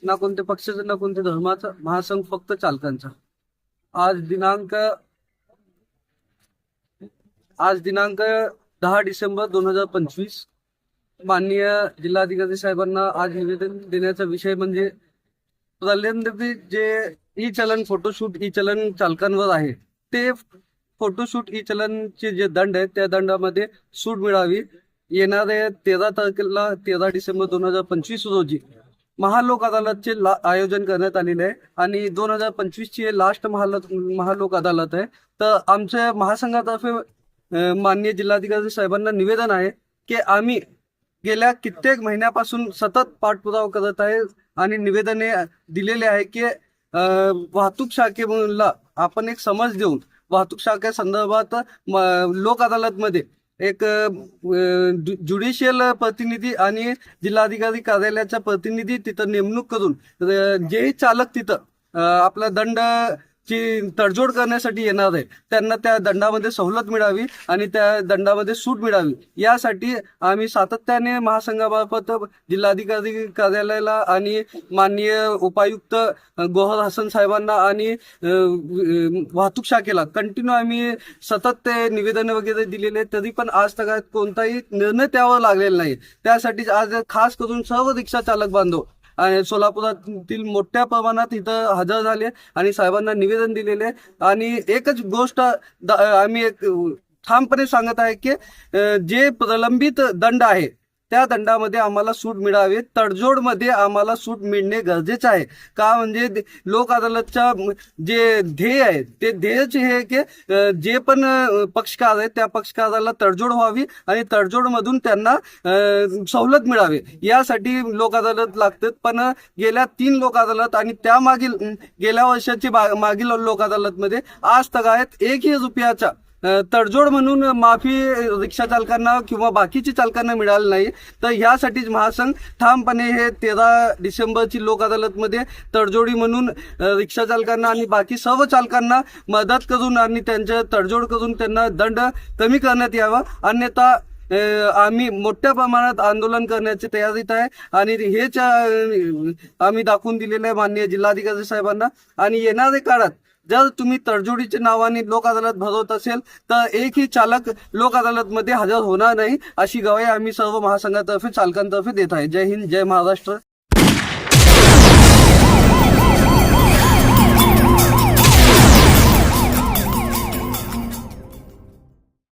ना कोणत्या पक्षाचं ना कोणत्या धर्माचा महासंघ, फक्त चालकांचा. आज दिनांक आज दिनांक 10 डिसेंबर 2025. माननीय जिल्हाधिकारी साहेबांना आज निवेदन देण्याचा विषय म्हणजे प्रलंबित जे ई चलन फोटोशूट ई चलन चालकांवर आहे, ते फोटोशूट ई चलनचे जे दंड आहेत त्या दंडामध्ये सूट मिळावी. येणाऱ्या 13 डिसेंबर 2025 रोजी महालोक अदालतचे आयोजन करण्यात आलेले आहे आणि 2025 ची लास्ट महालोक अदालत आहे. तर आमच्या महासंघातर्फे माननीय जिल्हाधिकारी साहेबांना निवेदन आहे की आम्ही गेल्या कित्येक महिन्यापासून सतत पाठपुरावा करत आहे आणि निवेदने दिलेले आहे की वाहतूक शाखेला आपण एक समज देऊन वाहतूक शाखेसंदर्भात लोक अदालतमध्ये एक ज्युडिशियल प्रतिनिधी आणि जिल्हाधिकारी कार्यालयाचा प्रतिनिधी तिथं नेमणूक करून जे चालक तिथं आपला दंड ची तडजोड करण्यासाठी येणार आहे त्यांना त्या दंडामध्ये सवलत मिळावी आणि त्या दंडामध्ये सूट मिळावी, यासाठी आम्ही सातत्याने महासंघामार्फत जिल्हाधिकारी कार्यालयाला आणि माननीय उपायुक्त गोहर हसन साहेबांना आणि वाहतूक शाखेला कंटिन्यू आम्ही सतत ते निवेदन वगैरे दिलेले, तरी पण आज तक कोणताही निर्णय त्यावर लागलेला नाही. त्यासाठी आज खास करून सर्व रिक्षा चालक बांधव आणि सोलापुरातील मोठ्या प्रमाणात इथं हजर झाले आणि साहेबांना निवेदन दिलेले. आणि एकच गोष्ट आम्ही एक ठामपणे सांगत आहे की जे प्रलंबित दंड आहे त्या दंडामध्ये आम्हाला सूट मिळावी, तडजोडमध्ये आम्हाला सूट मिळणे गरजेचं आहे. का म्हणजे लोक अदालतच्या जे ध्येय आहे ते ध्येयच हे की जे पण पक्षकार आहेत त्या पक्षकाराला तडजोड व्हावी आणि तडजोडमधून त्यांना सवलत मिळावी, यासाठी लोक अदालत लागतात. पण गेल्या 3 लोक अदालत आणि त्यामागील गेल्या वर्षाची मागील लोक अदालतमध्ये आज तगायत 1ही रुपयाचा तडजोड म्हणून माफी रिक्षा चालकांना किंवा बाकीच्या चालकांना मिळालं नाही. तर यासाठीच महासंघ ठामपणे हे 13 डिसेंबरची लोक अदालतमध्ये तडजोडी म्हणून रिक्षा चालकांना आणि बाकी सर्व चालकांना मदत करून आणि त्यांच्या तडजोड करून त्यांना दंड कमी करण्यात यावा, अन्यथा आम्ही मोठ्या प्रमाणात आंदोलन करण्याची तयारीत आहे. आणि हेच आम्ही दाखवून दिलेलं आहे माननीय जिल्हाधिकारी साहेबांना. आणि येणाऱ्या काळात जर तुम्ही तडजोडीच्या नावाने लोक अदालत भरवत असेल तर एकही चालक लोक अदालतमध्ये हजर होणार नाही, अशी ग्वाही आम्ही सर्व महासंघातर्फे चालकांतर्फे देत आहे. जय हिंद, जय महाराष्ट्र.